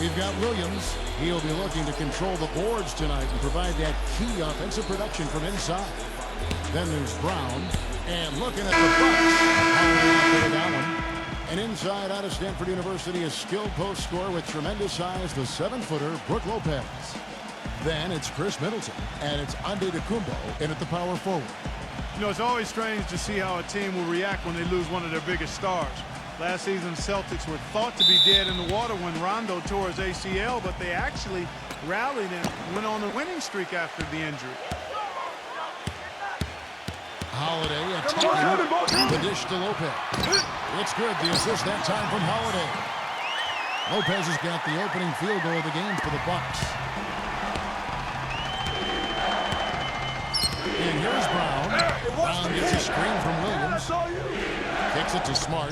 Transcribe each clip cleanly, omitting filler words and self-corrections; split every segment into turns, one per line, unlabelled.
we've got Williams. He'll be looking to control the boards tonight and provide that key offensive production from inside. Then there's Brown. And looking at the Bucks. After that one. And inside out of Stanford University, a skilled post scorer with tremendous size, the 7-footer, Brook Lopez. Then it's Chris Middleton. And it's MODDED in at the power forward.
You know, it's always strange to see how a team will react when they lose one of their biggest stars. Last season, Celtics were thought to be dead in the water when Rondo tore his ACL, but they actually rallied and went on a winning streak after the injury.
Holiday attacking the dish to Lopez. It's good. The assist that time from Holiday. Lopez has got the opening field goal of the game for the Bucks. And here's Brown. Brown gets a screen from Williams. Kicks it to Smart.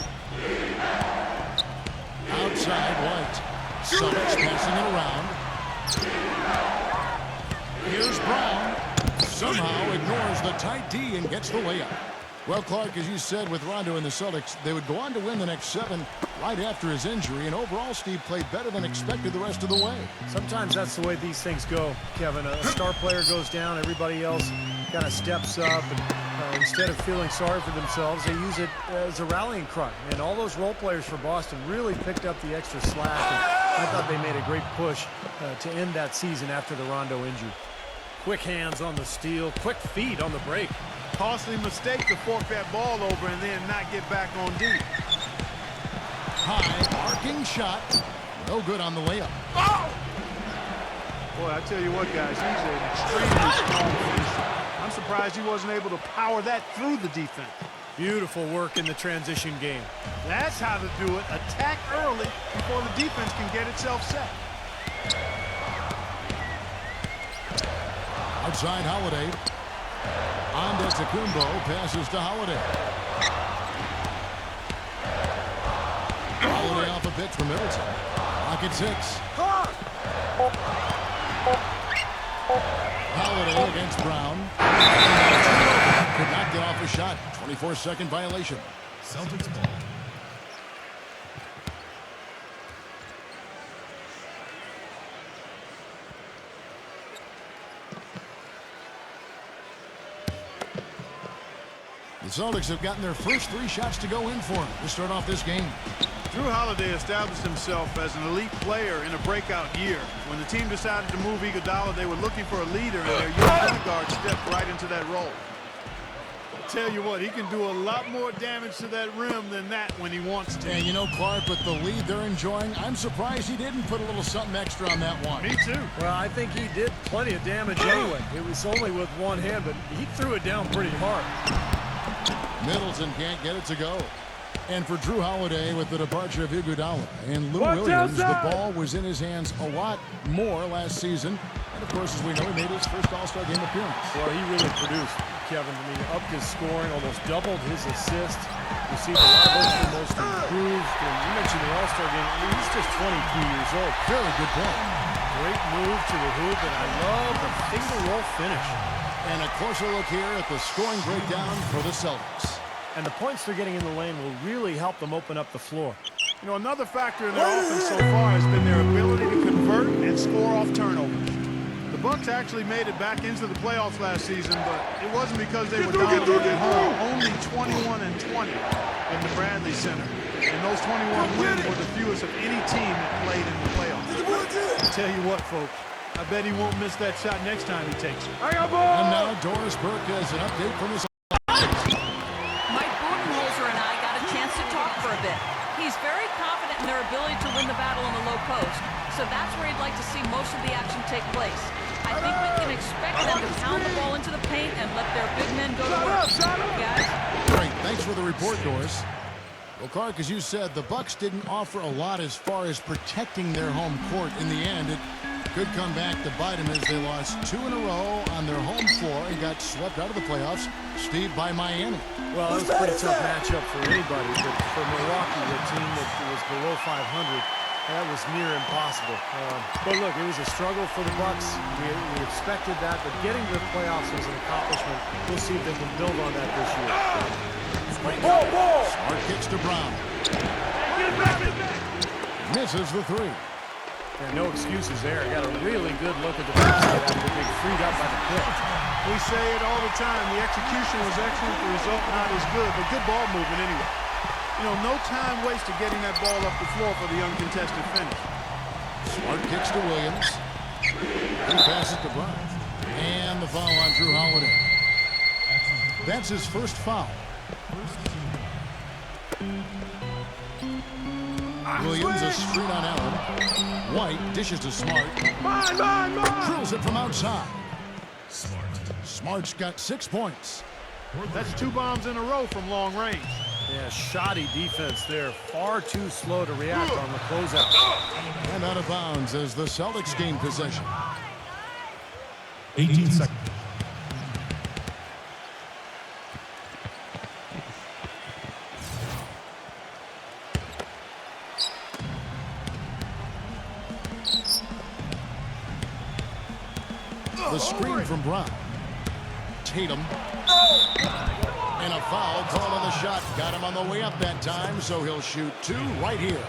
Outside White. Celtics passing it around. Here's Brown. Somehow ignores the tight D and gets the layup. Well, Clark, as you said, with Rondo and the Celtics, they would go on to win the next 7 right after his injury. And overall, Steve played better than expected the rest of the way.
Sometimes that's the way these things go, Kevin. A star player goes down, everybody else kind of steps up. And instead of feeling sorry for themselves, they use it as a rallying cry. And all those role players for Boston really picked up the extra slack. And I thought they made a great push to end that season after the Rondo injury. Quick hands on the steal, quick feet on the break.
Costly mistake to fork that ball over and then not get back on deep.
High, arcing shot. No good on the layup.
Oh! Boy, I tell you what, guys, he's an extremely strong finisher. I'm surprised he wasn't able to power that through the defense.
Beautiful work in the transition game.
That's how to do it. Attack early before the defense can get itself set.
Outside Holiday. Antetokounmpo passes to Holiday. Holiday off a pitch for Middleton. Rocket 6. Holiday against Brown. Could not get off a shot. 24-second violation.
Celtics ball.
The Celtics have gotten their first 3 shots to go in for him to start off this game.
Drew Holiday established himself as an elite player in a breakout year. When the team decided to move Iguodala, they were looking for a leader, and their young point guard stepped right into that role. I'll tell you what, he can do a lot more damage to that rim than that when he wants to.
And you know, Clark, with the lead they're enjoying, I'm surprised he didn't put a little something extra on that one.
Me too.
Well, I think he did plenty of damage anyway. It was only with one hand, but he threw it down pretty hard.
Middleton can't get it to go. And for Drew Holiday with the departure of Iguodala and Lou Williams, the ball was in his hands a lot more last season. And of course, as we know, he made his first All-Star game appearance.
Well, he really produced, Kevin. I mean, upped his scoring, almost doubled his assists. Received a lot of votes for most improved. And you mentioned the All-Star game. I mean, he's just 22 years old.
Very good point.
Great move to the hoop, and I love the finger roll finish.
And a closer look here at the scoring breakdown for the Celtics.
And the points they're getting in the lane will really help them open up the floor.
You know, another factor in their offense so far has been their ability to convert and score off turnovers. The Bucks actually made it back into the playoffs last season, but it wasn't because they were dominating at home. Only 21-20 in the Bradley Center. And those 21 wins were the fewest of any team that played in the playoffs. I tell you what, folks, I bet he won't miss that shot next time he takes it.
And now Doris Burke has an update from his
for a bit. He's very confident in their ability to win the battle in the low post, so that's where he'd like to see most of the action take place. I think we can expect them to pound the ball into the paint and let their big men go to work. Guys?
Great, thanks for the report, Doris. Well, Clark, as you said, the Bucks didn't offer a lot as far as protecting their home court. In the end, it could come back to bite them as they lost 2 in a row on their home floor and got swept out of the playoffs, Steve, by Miami.
Well, it was a pretty tough matchup for anybody, but for Milwaukee, a team that was below 500, that was near impossible. But look, it was a struggle for the Bucks. We expected that, but getting to the playoffs was an accomplishment. We'll see if they can build on that this year.
Smart kicks to Brown. Misses the 3.
Yeah, no excuses there. Got a really good look at the basket after being freed up by the pick.
We say it all the time. The execution was excellent. The result not as good, but good ball movement anyway. You know, no time wasted getting that ball up the floor for the uncontested finish.
Smart kicks to Williams. He passes to Brown. And the foul on Drew Holiday. That's his first foul. Williams a screen on Allen. White dishes to Smart. Drills it from outside. Smart's got 6 points.
That's 2 bombs in a row from long range.
Yeah, shoddy defense there. Far too slow to react on the closeout.
And out of bounds as the Celtics gain possession.
18 seconds.
The screen from Brown. Tatum. And a foul called on the shot. Got him on the way up that time, so he'll shoot 2 right here.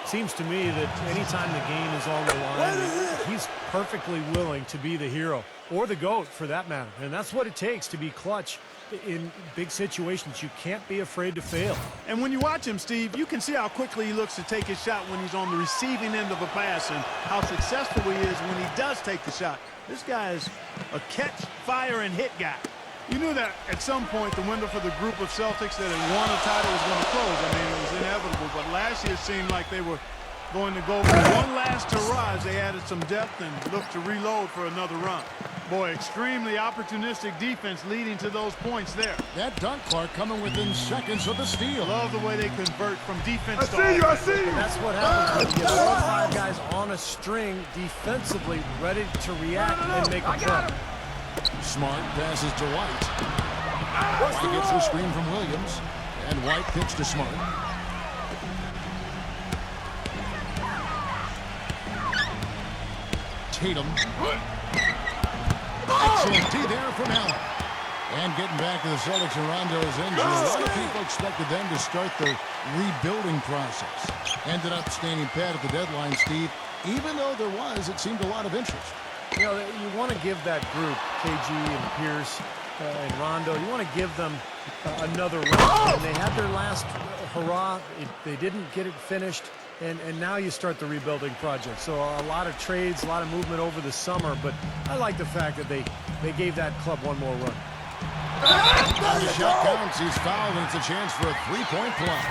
Seems to me that anytime the game is on the line, he's perfectly willing to be the hero, or the GOAT for that matter. And that's what it takes to be clutch in big situations. You can't be afraid to fail.
And when you watch him, Steve, you can see how quickly he looks to take his shot when he's on the receiving end of a pass and how successful he is when he does take the shot. This guy is a catch, fire, and hit guy. You knew that at some point the window for the group of Celtics that had won a title was going to close. I mean, it was inevitable. But last year it seemed like they were going to go for one last hurrah as they added some depth and looked to reload for another run. Boy, extremely opportunistic defense leading to those points there.
That dunk, Clark, coming within seconds of the steal.
Love the way they convert from defense to offense.
I see you. That's what happens when you get 4 or 5 guys on a string defensively ready to react and make a play.
Smart passes to White. White gets the screen from Williams. And White kicks to Smart. Tatum. Excellent D there from Allen. And getting back to the Celtics and Rondo's injury. A lot of people expected them to start the rebuilding process. Ended up standing pat at the deadline, Steve. Even though there was, it seemed, a lot of interest.
You know, you want to give that group, KG and Pierce and Rondo, you want to give them another run. And they had their last hurrah. They didn't get it finished. And now you start the rebuilding project. So a lot of trades, a lot of movement over the summer. But I like the fact that they gave that club one more run.
On the shot counts, he's fouled, and it's a chance for a 3-point play.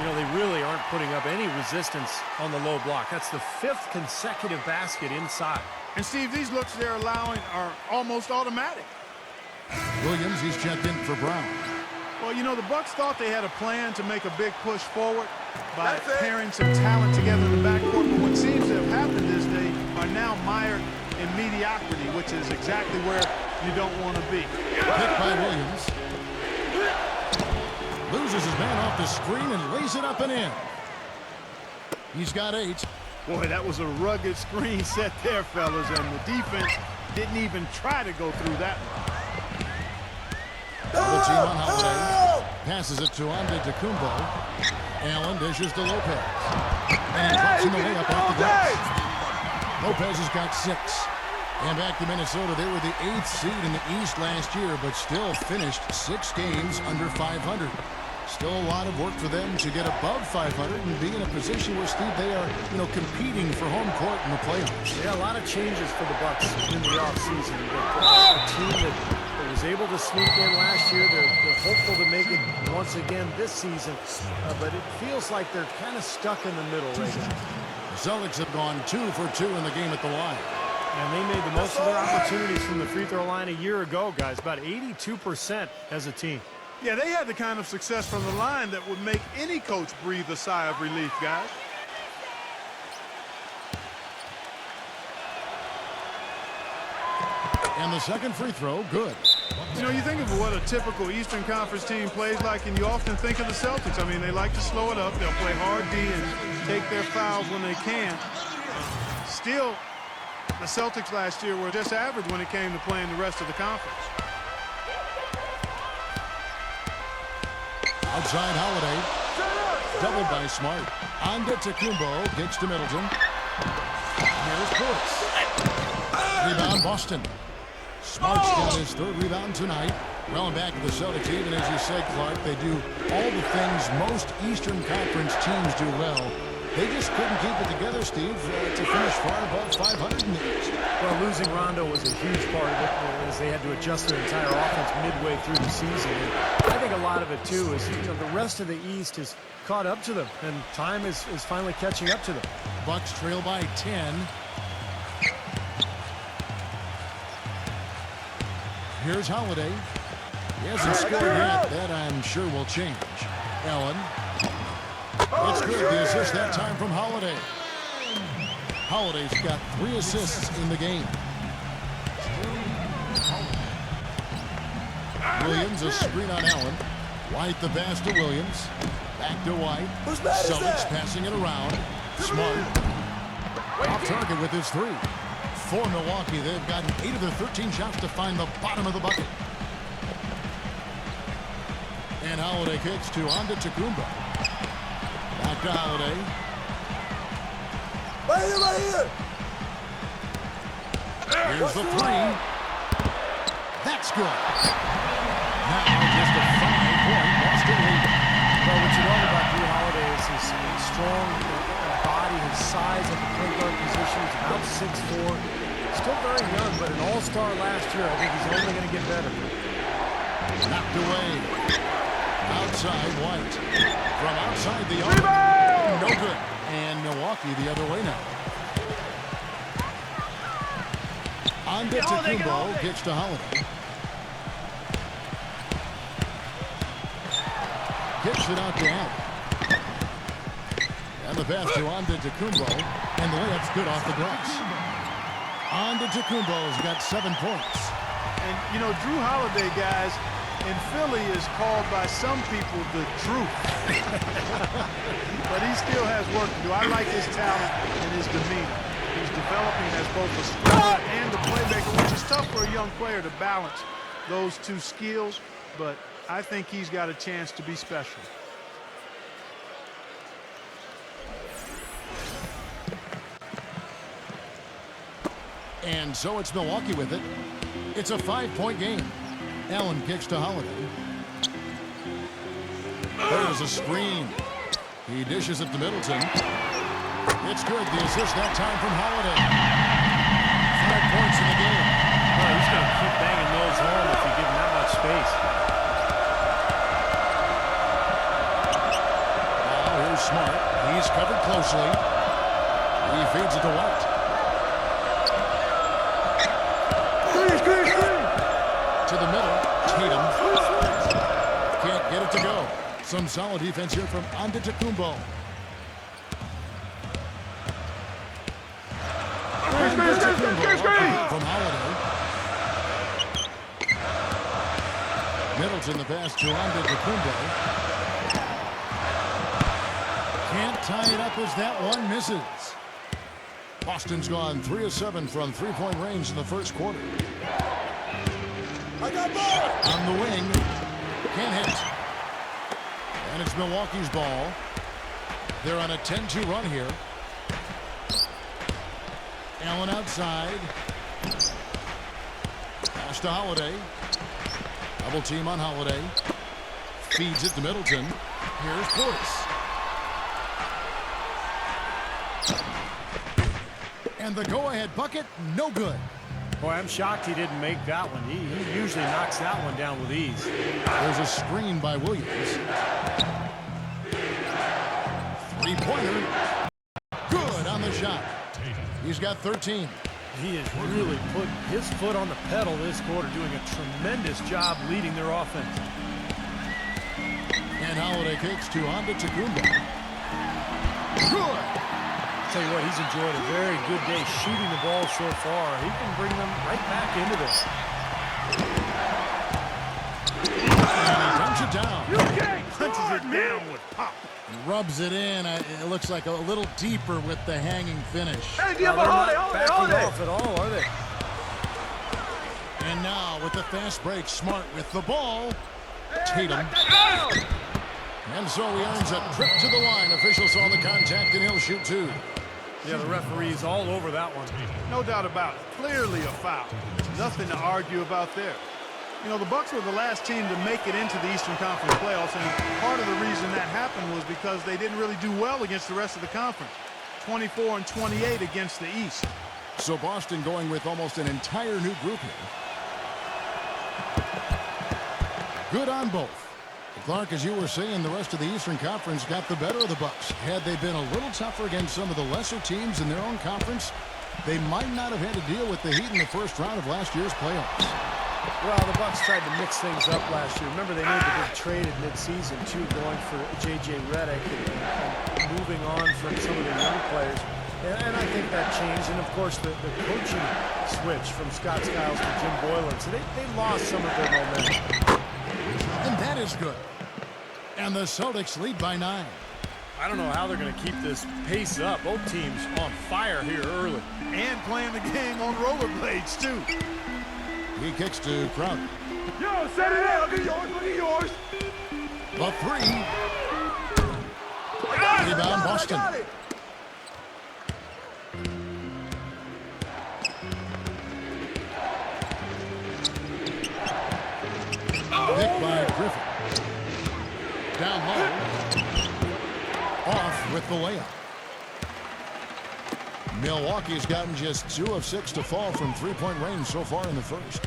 You know, they really aren't putting up any resistance on the low block. That's the 5th consecutive basket inside.
And, Steve, these looks they're allowing are almost automatic.
Williams, he's checked in for Brown.
Well, you know, the Bucks thought they had a plan to make a big push forward by pairing some talent together in the backcourt. But what seems to have happened is they are now mired in mediocrity, which is exactly where you don't want to be.
Picked by Williams. Loses his man off the screen and lays it up and in. He's got 8.
Boy, that was a rugged screen set there, fellas, and the defense didn't even try to go through that one.
The team on Holiday. Passes it to Antetokounmpo. Allen dishes to Lopez. And he puts him away up off the glass. Lopez has got 6. And back to Minnesota, they were the 8th seed in the East last year, but still finished 6 games under 500. Still a lot of work for them to get above 500 and be in a position where, Steve, they are, competing for home court in the playoffs.
Yeah, a lot of changes for the Bucks in the offseason. But a team that was able to sneak in last year, they're hopeful to make it once again this season. But it feels like they're kind of stuck in the middle right now.
The Celtics have gone 2 for 2 in the game at the line.
And they made the most of their opportunities from the free throw line a year ago, guys. About 82% as a team.
Yeah, they had the kind of success from the line that would make any coach breathe a sigh of relief, guys.
And the second free throw, good.
You know, you think of what a typical Eastern Conference team plays like, and you often think of the Celtics. I mean, they like to slow it up. They'll play hard D and take their fouls when they can. Still, the Celtics last year were just average when it came to playing the rest of the conference.
Outside Holiday. Doubled by Smart. Antetokounmpo kicks to Middleton. Here's Portis. Rebound, Boston. Smart's got his third rebound tonight. Well, back to the Celtics, even as you said, Clark, they do all the things most Eastern Conference teams do well. They just couldn't keep it together, Steve, to finish far above 500 in the East.
Well, losing Rondo was a huge part of it, as they had to adjust their entire offense midway through the season. And I think a lot of it, too, is the rest of the East has caught up to them, and time is finally catching up to them.
Bucks trail by 10. Here's Holiday. He hasn't scored yet. That, I'm sure, will change. Allen. It's good. The assist that time from Holiday. Holiday's got 3 assists in the game. Williams, a screen on Allen. White the pass to Williams. Back to White. Celtics passing it around. Smart. Off target with his 3. For Milwaukee, they've gotten 8 of their 13 shots to find the bottom of the bucket. And Holiday kicks to Antetokounmpo. Back to Holiday.
Right here.
Here's the 3. That's good. Now just a 5-point Boston lead.
Well, what you love about Drew Holiday is his strong body, his size at the point guard position. He's about 6'4". Still very young, but an all-star last year. I think he's only going to get better.
Knocked away. Outside White. From outside the arc. No good. And Milwaukee the other way now. Antetokounmpo kicks to Holiday. Kicks it out to Allen. And the pass to Antetokounmpo. And the layup's good off the glass. Antetokounmpo's got 7 points.
And, you know, Drew Holiday, guys, in Philly is called by some people the truth. But he still has work to do. I like his talent and his demeanor. He's developing as both a scorer and a playmaker, which is tough for a young player to balance those 2 skills. But I think he's got a chance to be special.
And so it's Milwaukee with it. It's a 5-point game. Allen kicks to Holiday. There's a screen. He dishes it to Middleton. It's good. The assist that time from Holiday. 5 points in the game.
Oh, he's going to keep banging those home if you give him that much space.
Now here's Smart. He's covered closely. He feeds it to White. To the middle. Tatum. Can't get it to go. Some solid defense here from Antetokounmpo. From Holiday. Middleton the pass to Antetokounmpo. Can't tie it up as that one misses. Boston's gone 3 of 7 from 3-point range in the first quarter.
I got ball.
On the wing. Can't hit. And it's Milwaukee's ball. They're on a 10-2 run here. Allen outside. Pass to Holiday. Double team on Holiday. Feeds it to Middleton. Here's Portis. And the go-ahead bucket, no good.
Boy, I'm shocked he didn't make that one. He usually knocks that one down with ease.
There's a screen by Williams. 3-pointer. Good on the shot. He's got 13.
He has really put his foot on the pedal this quarter, doing a tremendous job leading their offense.
And Holiday kicks to Antetokounmpo. Good.
Tell you what, he's enjoyed a very good day shooting the ball so far. He can bring them right back into this.
And he dumps it down.
Punches it down with pop.
Rubs it in. It looks like a little deeper with the hanging finish.
They're not backing off at all, are they?
And now with the fast break, Smart with the ball. Tatum. And so he earns a trip to the line. Official saw the contact, and he'll shoot two.
Yeah, the referee's all over that one.
No doubt about it. Clearly a foul. Nothing to argue about there. You know, the Bucks were the last team to make it into the Eastern Conference playoffs, and part of the reason that happened was because they didn't really do well against the rest of the conference. 24 and 28 against the East.
So Boston going with almost an entire new group here. Good on both. Clark, as you were saying, the rest of the Eastern Conference got the better of the Bucks. Had they been a little tougher against some of the lesser teams in their own conference, they might not have had to deal with the heat in the first round of last year's playoffs.
Well, the Bucks tried to mix things up last year. Remember, they made the big trade at midseason, too, going for J.J. Redick and moving on from some of the young players. And I think that changed. And, of course, the coaching switch from Scott Skiles to Jim Boylan. So they lost some of their momentum.
And that is good. And the Celtics lead by 9.
I don't know how they're going to keep this pace up. Both teams on fire here early.
And playing the game on rollerblades, too.
He kicks to Crowder.
Yo, set it up. Look at yours. Look at yours.
The three. Rebound Boston. Picked by Griffin. Down low. Off with the layup. Milwaukee's gotten just 2 of 6 to fall from three-point range so far in the first.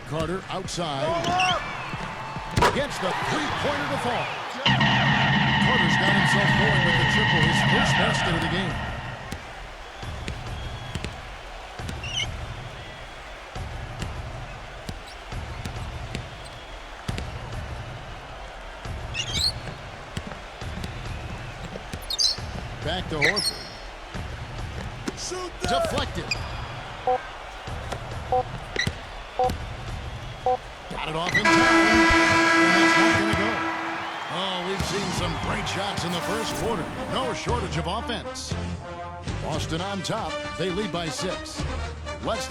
Carter outside. Gets the three-pointer to fall. Carter's got himself going with the triple, his first basket of the game. Back to Horford. Deflected. Got it off in time. And that's not going to go. Oh, we've seen some great shots in the first quarter. No shortage of offense. Boston on top. They lead by 6. Let's